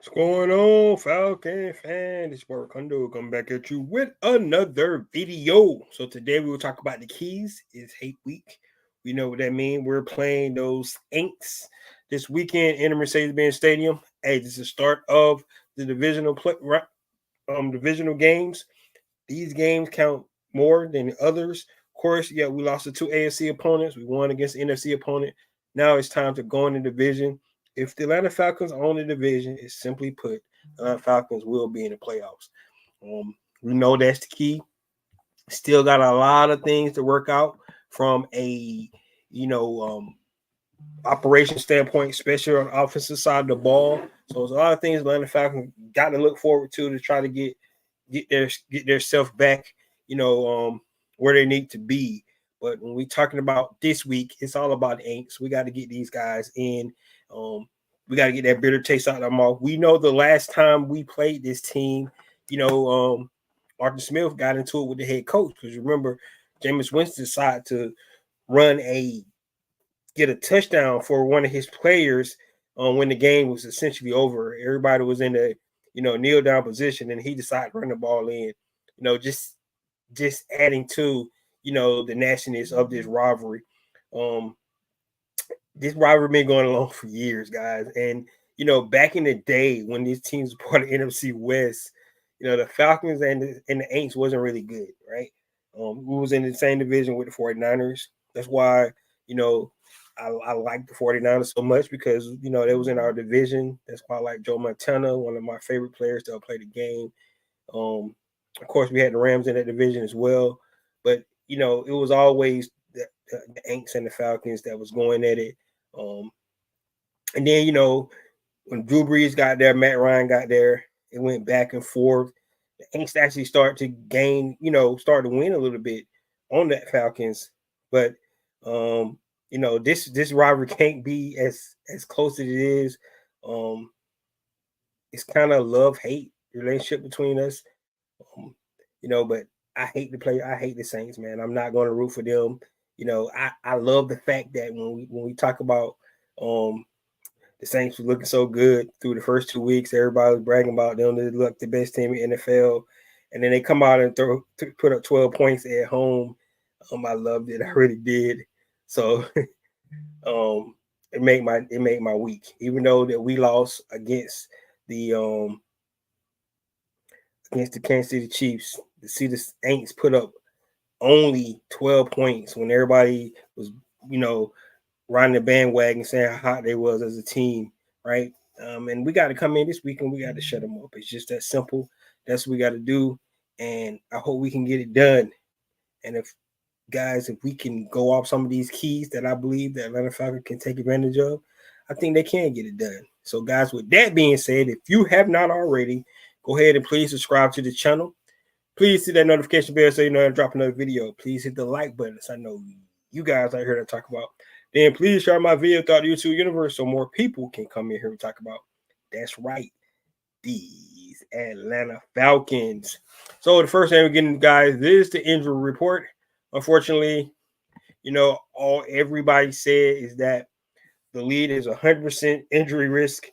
What's going on, Falcon fan? It's Kondo coming back at you with another video. So today we will talk about the keys. It's hate week. We know what that means. We're playing those Ain'ts this weekend in the Mercedes-Benz Stadium. Hey, this is the start of the divisional games. These games count more than others. Of course, yeah, we lost to two AFC opponents. We won against the NFC opponent. Now it's time to go in the division. If the Atlanta Falcons own the division, it's simply put, the Atlanta Falcons will be in the playoffs. We know that's the key. Still got a lot of things to work out from a operation standpoint, especially on the offensive side of the ball. So there's a lot of things Atlanta Falcons got to look forward to try to get their self back, where they need to be. But when we're talking about this week, it's all about the Ain'ts. We got to get these guys in. We got to get that bitter taste out of their mouth. We know the last time we played this team, Arthur Smith got into it with the head coach because remember, Jameis Winston decided to get a touchdown for one of his players when the game was essentially over. Everybody was in the kneel down position, and he decided to run the ball in. Just adding to the nastiness of this rivalry. This rivalry been going along for years, guys. And back in the day when these teams were part of NFC West, the Falcons and the Aints wasn't really good, right? We was in the same division with the 49ers. That's why, I like the 49ers so much because, they was in our division. That's why I like Joe Montana, one of my favorite players that play the game. Of course, we had the Rams in that division as well. But, it was always the Aints and the Falcons that was going at it. And then, when Drew Brees got there, Matt Ryan got there, it went back and forth. The Aints actually started to gain, start to win a little bit on that Falcons. But this rivalry can't be as close as it is. It's kind of love-hate relationship between us. But I hate the Saints, man. I'm not going to root for them. I love the fact that when we talk about the Saints were looking so good through the first 2 weeks, everybody was bragging about them. They look the best team in the NFL, and then they come out and put up 12 points at home. I loved it. I really did. So it made my week, even though that we lost against the Kansas City Chiefs. To see the Aints put up only 12 points when everybody was, riding the bandwagon saying how hot they was as a team, right? And we got to come in this week and we got to shut them up. It's just that simple. That's what we got to do. And I hope we can get it done. And if we can go off some of these keys that I believe that Atlanta Falcons can take advantage of, I think they can get it done. So, guys, with that being said, if you have not already, go ahead and please subscribe to the channel. Please hit that notification bell so you know I drop another video. Please hit the like button so I know you guys are here to talk about. Then please share my video throughout the YouTube universe so more people can come in here and talk about. That's right, these Atlanta Falcons. So the first thing we're getting, guys, this is the injury report. Unfortunately, all everybody said is that the lead is 100% injury risk.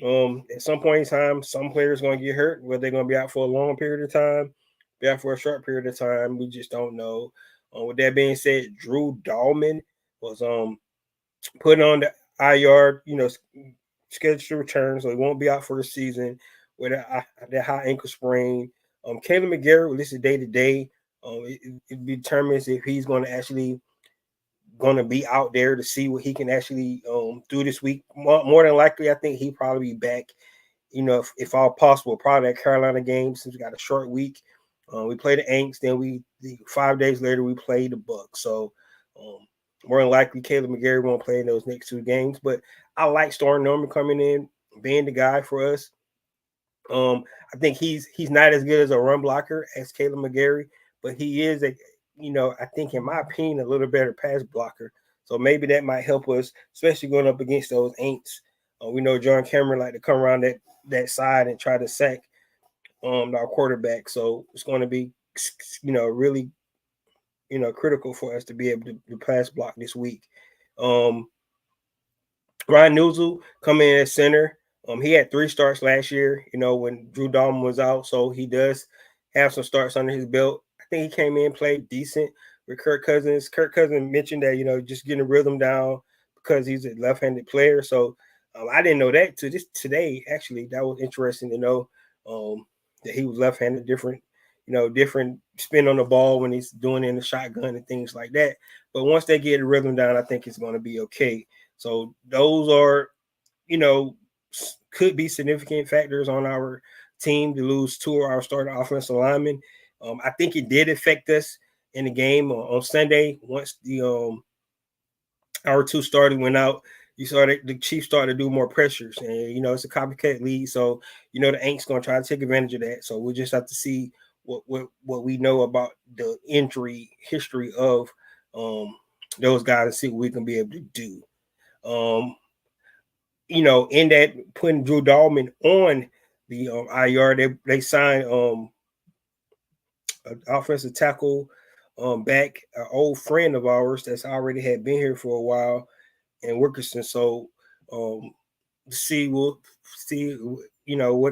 At some point in time, some players are going to get hurt, whether they're going to be out for a long period of time, be out for a short period of time. We just don't know. With that being said, Drew Dahlman was put on the IR, scheduled to return, so he won't be out for the season with that high ankle sprain. Caleb McGarrett, this is day to day. It determines if he's going to be out there to see what he can actually do this week. More than likely, I think he'll probably be back, if all possible, probably that Carolina game since we got a short week. We played the Aints, then 5 days later we played the Bucs. So more than likely, Caleb McGarrett won't play in those next 2 games. But I like Storm Norman coming in, being the guy for us. I think he's not as good as a run blocker as Caleb McGarrett, but he is I think in my opinion, a little better pass blocker. So maybe that might help us, especially going up against those Aints. We know John Cameron like to come around that side and try to sack our quarterback. So it's going to be, really, critical for us to be able to pass block this week. Ryan Newsel coming in at center. He had 3 starts last year, when Drew Dalman was out, so he does have some starts under his belt. I think he came in, played decent with Kirk Cousins. Kirk Cousins mentioned that, just getting the rhythm down because he's a left-handed player. So I didn't know that till just today. Actually, that was interesting to know that he was left-handed, different spin on the ball when he's doing it in the shotgun and things like that. But once they get the rhythm down, I think it's going to be okay. So those are, could be significant factors on our team to lose 2 of our starting offensive linemen. I think it did affect us in the game on Sunday once our 2 starters went out. You saw that the Chiefs started to do more pressures, and it's a copycat league, so the Ain'ts going to try to take advantage of that. So we'll just have to see what we know about the injury history of those guys and see what we can be able to do. In that putting Drew Dalman on the IR, they signed an offensive tackle back, an old friend of ours that's already had been here for a while, and Wilkerson. So we'll see, what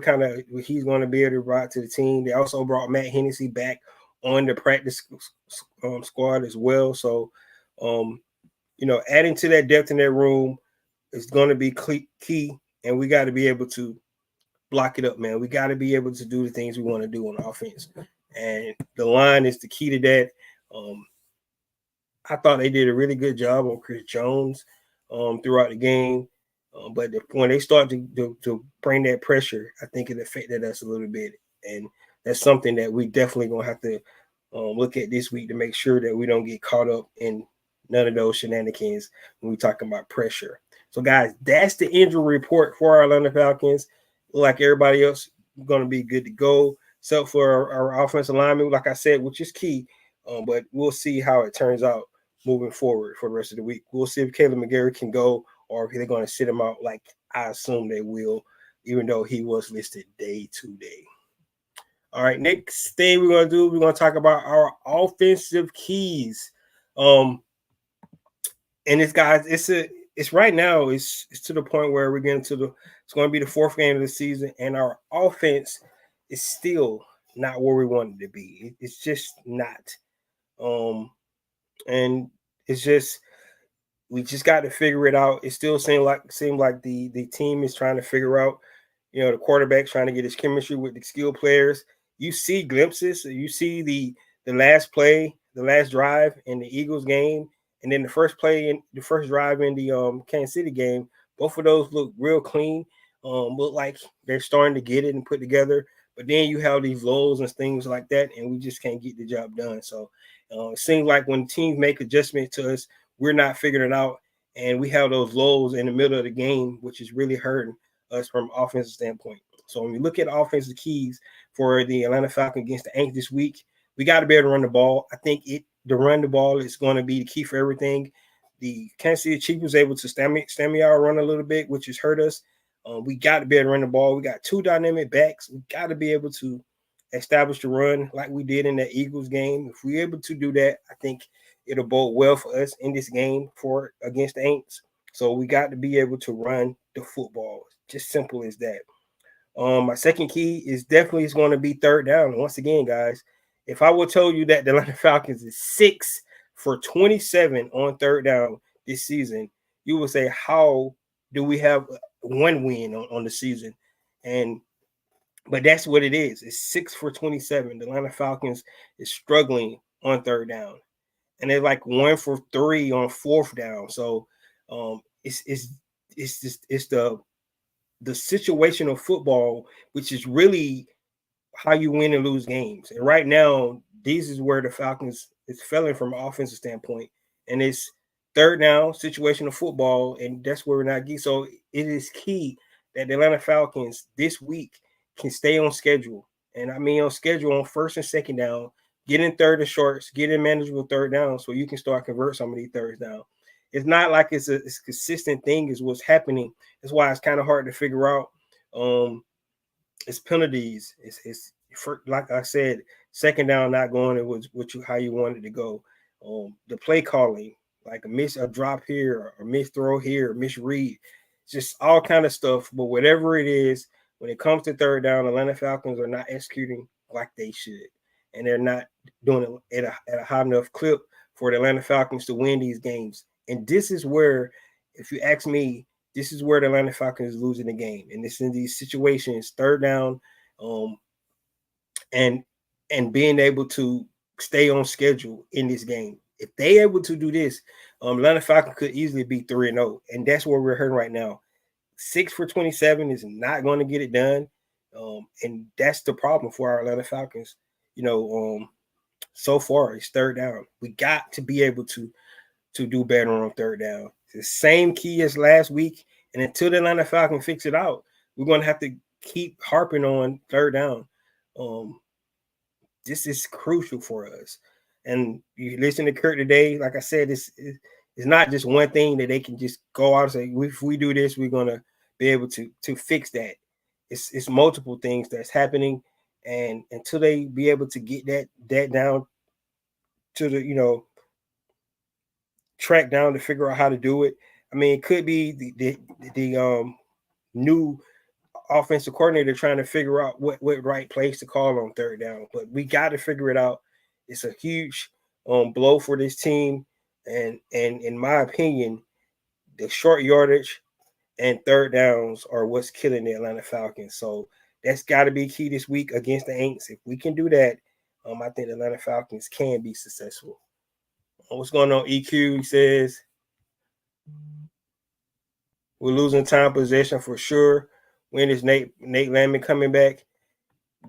kind of he's going to be able to bring to the team. They also brought Matt Hennessy back on the practice squad as well. So, adding to that depth in that room is going to be key, and we got to be able to block it up, man. We got to be able to do the things we want to do on offense, and the line is the key to that. I thought they did a really good job on Chris Jones throughout the game, but when they start to bring that pressure, I think it affected us a little bit, and that's something that we definitely gonna have to look at this week to make sure that we don't get caught up in none of those shenanigans when we're talking about pressure. So, guys, that's the injury report for our Atlanta Falcons. Like everybody else, we're going to be good to go, except for our offensive lineman, like I said, which is key. But we'll see how it turns out moving forward for the rest of the week. We'll see if Caleb McGarry can go or if they're going to sit him out like I assume they will, even though he was listed day to day. All right, next thing we're going to do, we're going to talk about our offensive keys. And it's, guys, it's right now, it's to the point where we're getting to it's going to be the 4th game of the season, and our offense is still not where we want it to be. It's just not. And it's just, we just got to figure it out. It still seemed like the team is trying to figure out, the quarterback trying to get his chemistry with the skill players. You see glimpses. You see the last play, the last drive in the Eagles game, and then the first drive in the Kansas City game. Both of those look real clean. Look like they're starting to get it and put together. But then you have these lulls and things like that, and we just can't get the job done. So it seems like when teams make adjustments to us, we're not figuring it out, and we have those lulls in the middle of the game, which is really hurting us from an offensive standpoint. So when we look at offensive keys for the Atlanta Falcons against the Ain'ts this week, we got to be able to run the ball. I think the run the ball is going to be the key for everything. The Kansas City Chiefs was able to stem our run a little bit, which has hurt us. We got to be able to run the ball. We got 2 dynamic backs. We got to be able to establish the run like we did in the Eagles game. If we're able to do that, I think it'll bode well for us in this game against the Ain'ts. So we got to be able to run the football. Just simple as that. My second key is definitely going to be 3rd down. Once again, guys, if I would tell you that the Atlanta Falcons is 6 for 27 on 3rd down this season, you would say, how do we have 1 win on the season? But that's what it is. It's 6 for 27. The Atlanta Falcons is struggling on 3rd down, and they're like 1 for 3 on 4th down. So it's the situational football, which is really how you win and lose games. And right now, this is where the Falcons is failing from an offensive standpoint. And it's 3rd down, situational football, and that's where we're not getting. So it is key that the Atlanta Falcons this week can stay on schedule. And I mean on schedule on 1st and 2nd down, get in 3rd and shorts, get in manageable 3rd down so you can start convert some of these 3rds down. It's not like it's a consistent thing is what's happening. That's why it's kind of hard to figure out. It's penalties. It's like I said, 2nd down not going how you wanted to go. The play calling, like a drop here, or a miss throw here, or misread. just all kind of stuff. But whatever it is, when it comes to third down, Atlanta Falcons are not executing like they should, and they're not doing it at a high enough clip for the Atlanta Falcons to win these games. And this is where, if you ask me, this is where the Atlanta Falcons is losing the game. And it's in these situations, third down, um, and being able to stay on schedule in this game. If they able to do this, Atlanta Falcons could easily be 3-0, and that's where we're hurting right now. 6 for 27 is not going to get it done, and that's the problem for our Atlanta Falcons. So far it's third down. We got to be able to do better on third down. It's the same key as last week, and until the Atlanta Falcons fix it out, we're going to have to keep harping on third down. This is crucial for us. And you listen to Kurt today, like I said, it's not just one thing that they can just go out and say, if we do this, we're going to be able to fix that. It's multiple things that's happening, and until they be able to get that down to the track down to figure out how to do it. I mean, it could be the new offensive coordinator trying to figure out what right place to call on third down, but we got to figure it out. It's a huge blow for this team, and in my opinion, the short yardage and third downs are what's killing the Atlanta Falcons. So that's got to be key this week against the Ain'ts. If we can do that, I think the Atlanta Falcons can be successful. What's going on, EQ? He says we're losing time possession for sure. When is Nate Landman coming back?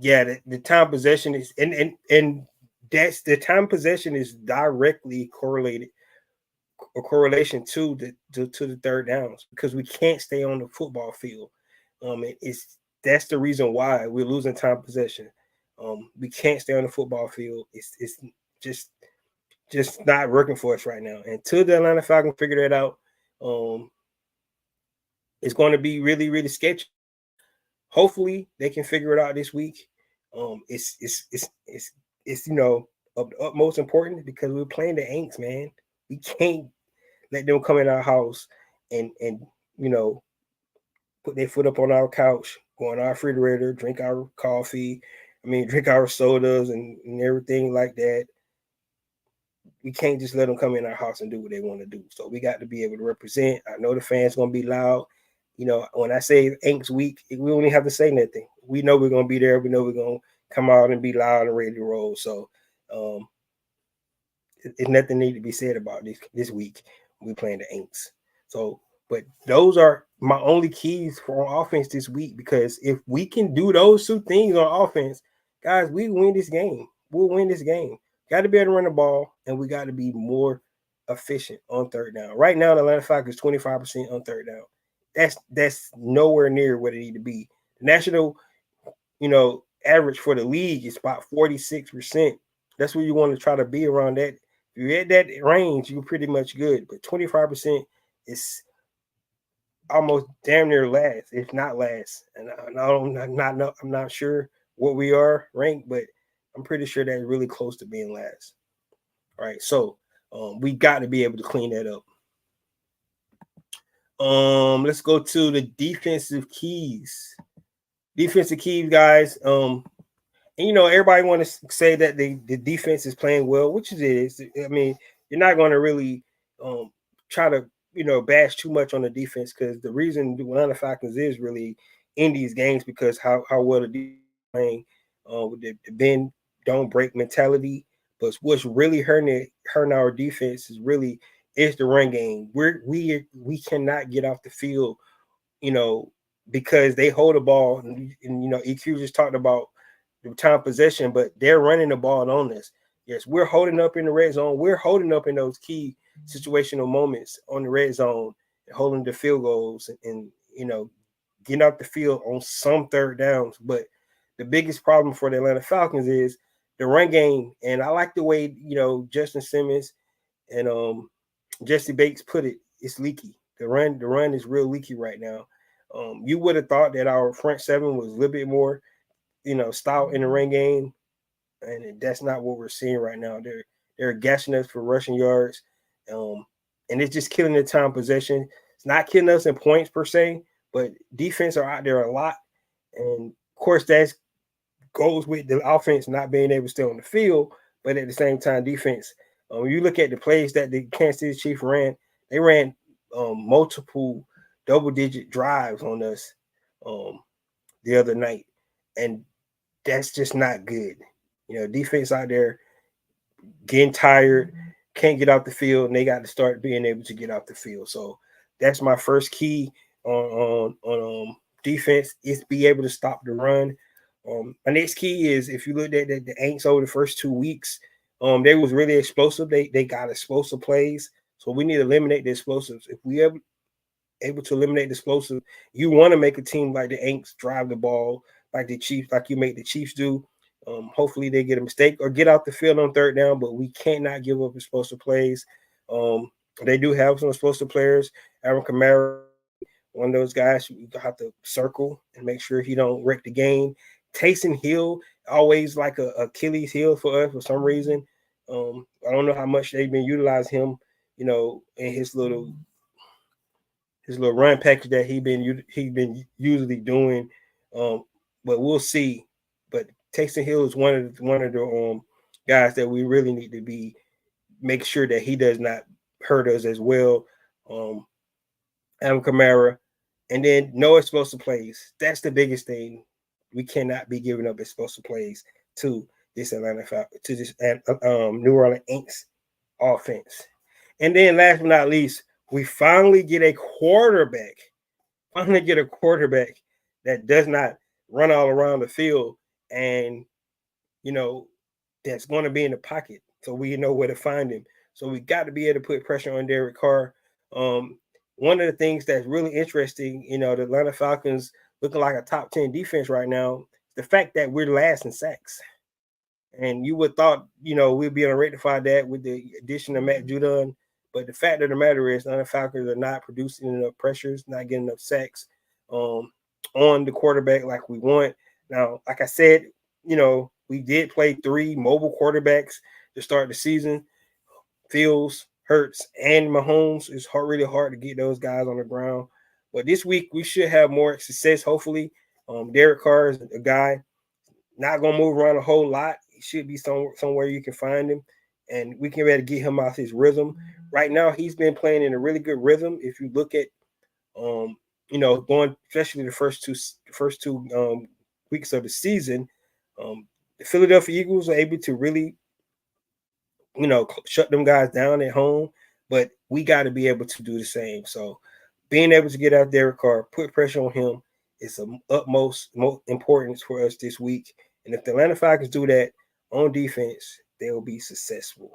Yeah, the time possession is and that's the time possession is directly correlated or correlation to the third downs, because we can't stay on the football field. That's the reason why we're losing time possession. We can't stay on the football field. It's just not working for us right now. Until the Atlanta Falcons figure that out, it's going to be really, really sketchy. Hopefully they can figure it out this week. It's of the utmost importance because we're playing the Ain'ts, man. We can't let them come in our house and put their foot up on our couch, go on our refrigerator, drink our coffee, drink our sodas and everything like that. We can't just let them come in our house and do what they want to do. So we got to be able to represent. I know the fans going to be loud. When I say Ain'ts week, we don't even have to say nothing. We know we're going to be there. We know we're going to come out and be loud and ready to roll. So it's nothing need to be said about this week. We playing the Ain'ts. So, but those are my only keys for offense this week, because if we can do those two things on offense, guys, we win this game. We'll win this game. Got to be able to run the ball, and we got to be more efficient on third down. Right now, the Atlanta Falcons 25% on third down. That's nowhere near what it need to be. The national, average for the league is about 46%. That's where you want to try to be around that. If you're at that range, you're pretty much good. But 25% is almost damn near last, if not last. And I'm not sure what we are ranked, but I'm pretty sure that's really close to being last. All right, so we got to be able to clean that up. Let's go to the defensive keys. Defensive keys, guys. And everybody want to say that the defense is playing well, which it is. I mean, you're not going to really try to bash too much on the defense, because the reason the Atlanta Falcons is really in these games because how well the defense is playing with the bend don't break mentality. But what's really hurting our defense is the run game. We cannot get off the field, because they hold the ball, and EQ just talked about the time possession, but they're running the ball on us. Yes, we're holding up in the red zone. We're holding up in those key situational moments on the red zone, and holding the field goals, and getting off the field on some third downs. But the biggest problem for the Atlanta Falcons is the run game. And I like the way Justin Simmons and Jesse Bates put it. It's leaky. The run is real leaky right now. You would have thought that our front seven was a little bit more stout in the run game, and that's not what we're seeing right now. They're gashing us for rushing yards, and it's just killing the time possession. It's not killing us in points per se, but defense are out there a lot. And of course, that goes with the offense not being able to stay on the field, but at the same time, defense. When you look at the plays that the Kansas City Chiefs ran, they ran multiple double-digit drives on us the other night, and that's just not good. Defense out there getting tired, can't get off the field, and they got to start being able to get off the field. So that's my first key on defense is be able to stop the run. My next key is if you look at the Ain'ts over the first 2 weeks, they was really explosive. They got explosive plays, so we need to eliminate the explosives. If we ever able to eliminate the explosive, you want to make a team like the Ain'ts drive the ball like the Chiefs, like you make the Chiefs do. Hopefully they get a mistake or get out the field on third down, but we cannot give up explosive plays. They do have some explosive players. Aaron Kamara, one of those guys you have to circle and make sure he don't wreck the game. Taysom Hill, always like a Achilles heel for us for some reason. I don't know how much they've been utilizing him, in his little run package that he been usually doing. But we'll see. But Taysom Hill is one of the guys that we really need to make sure that he does not hurt us as well. Adam Kamara, and then no explosive plays. That's the biggest thing. We cannot be giving up explosive plays to this New Orleans Ain'ts offense. And then last but not least, we finally get a quarterback. That does not run all around the field and, that's going to be in the pocket so we know where to find him. So we got to be able to put pressure on Derek Carr. One of the things that's really interesting, the Atlanta Falcons looking like a top 10 defense right now, the fact that we're last in sacks. And you would thought, we'd be able to rectify that with the addition of Matt Judon. But the fact of the matter is, the Falcons are not producing enough pressures, not getting enough sacks on the quarterback like we want. Now, like I said, we did play 3 mobile quarterbacks to start the season. Fields, Hurts, and Mahomes. It's really hard to get those guys on the ground. But this week, we should have more success, hopefully. Derek Carr is a guy not going to move around a whole lot. He should be somewhere you can find him, and we can really get him out his rhythm. Right now, he's been playing in a really good rhythm. If you look at, going especially the first two weeks of the season, the Philadelphia Eagles are able to really, shut them guys down at home. But we got to be able to do the same. So, being able to get out Derek Carr, put pressure on him, is of utmost importance for us this week. And if the Atlanta Falcons do that on defense, they'll be successful.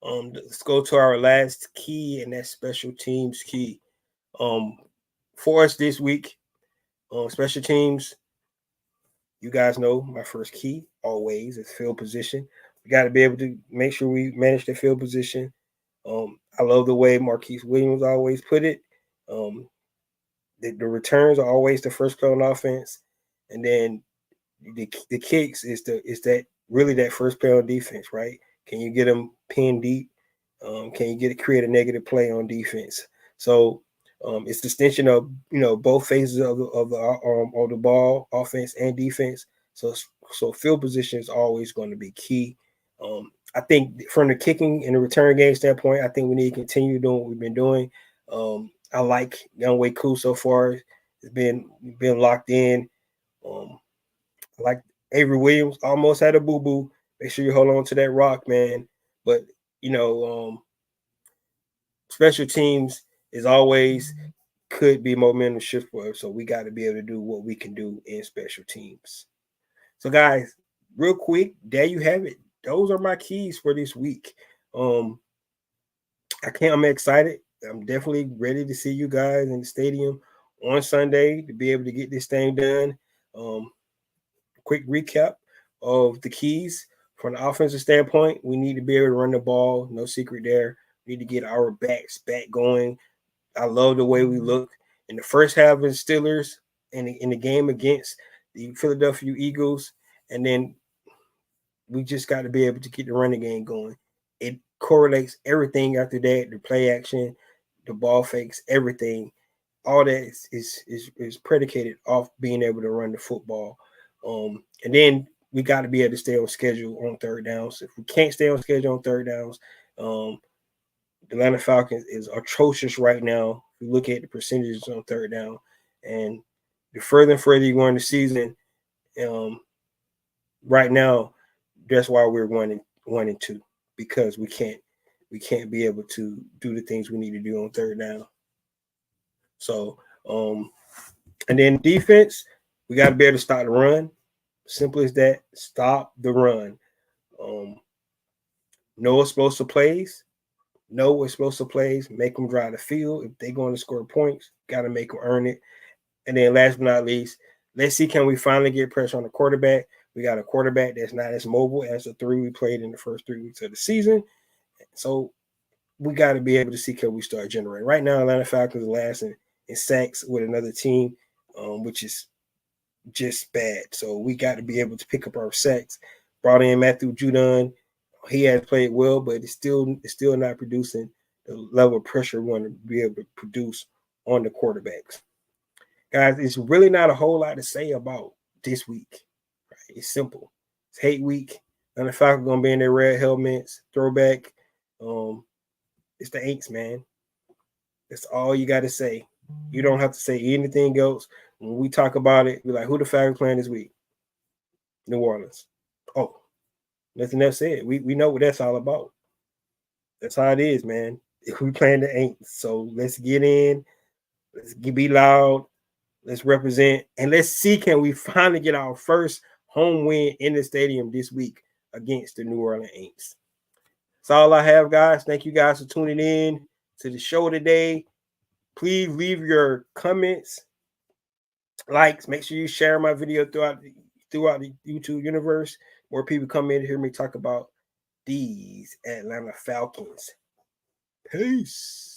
Let's go to our last key, and that's special teams key. For us this week, special teams, you guys know my first key always is field position. We got to be able to make sure we manage the field position. I love the way Marquise Williams always put it. The returns are always the first play on offense, and then the kicks is that first play on defense, right? Can you get them pinned deep? Can you create a negative play on defense? So it's the extension of both phases of the ball, offense and defense. So field position is always going to be key. I think from the kicking and the return game standpoint, I think we need to continue doing what we've been doing. I like Younghoe Koo so far. It's been locked in. I like Avery Williams almost had a boo-boo. Make sure you hold on to that rock, man. But special teams is always could be momentum shift for us. So we got to be able to do what we can do in special teams. So guys, real quick, there you have it. Those are my keys for this week. I'm excited. I'm definitely ready to see you guys in the stadium on Sunday to be able to get this thing done. Quick recap of the keys from the offensive standpoint. We need to be able to run the ball. No secret there. We need to get our backs back going. I love the way we look in the first half of the Steelers in the game against the Philadelphia Eagles, and then we just got to be able to get the running game going. It correlates everything after that, the play action, the ball fakes, everything. All that is predicated off being able to run the football. And then we got to be able to stay on schedule on third downs. If we can't stay on schedule on third downs, the Atlanta Falcons is atrocious right now. If you look at the percentages on third down, and the further and further you go in the season, right now, that's why we're 1-2, because we can't be able to do the things we need to do on third down. So, and then defense, we got to be able to stop the run. Simple as that. Stop the run. Know explosive plays. Make them drive the field. If they're going to score points, got to make them earn it. And then last but not least, let's see, can we finally get pressure on the quarterback? We got a quarterback that's not as mobile as the 3 we played in the first 3 weeks of the season. So we got to be able to see, can we start generating. Right now, Atlanta Falcons are last in sacks with another team, which is just bad. So we got to be able to pick up our sacks. Brought in Matthew Judon. He has played well, but it's still not producing the level of pressure we want to be able to produce on the quarterbacks. Guys, it's really not a whole lot to say about this week. Right? It's simple. It's hate week. And the Falcons going to be in their red helmets, throwback. It's the Ain'ts, man. That's all you got to say. You don't have to say anything else. When we talk about it, we're like, who the Falcons playing this week? New Orleans. Oh, nothing else said. We know what that's all about. That's how it is, man. We playing the Ain'ts. So let's get in. Let's be loud. Let's represent. And let's see, can we finally get our first home win in the stadium this week against the New Orleans Ain'ts. That's all I have, guys. Thank you guys for tuning in to the show today. Please leave your comments, likes. Make sure you share my video throughout the YouTube universe. More people come in to hear me talk about these Atlanta Falcons. Peace.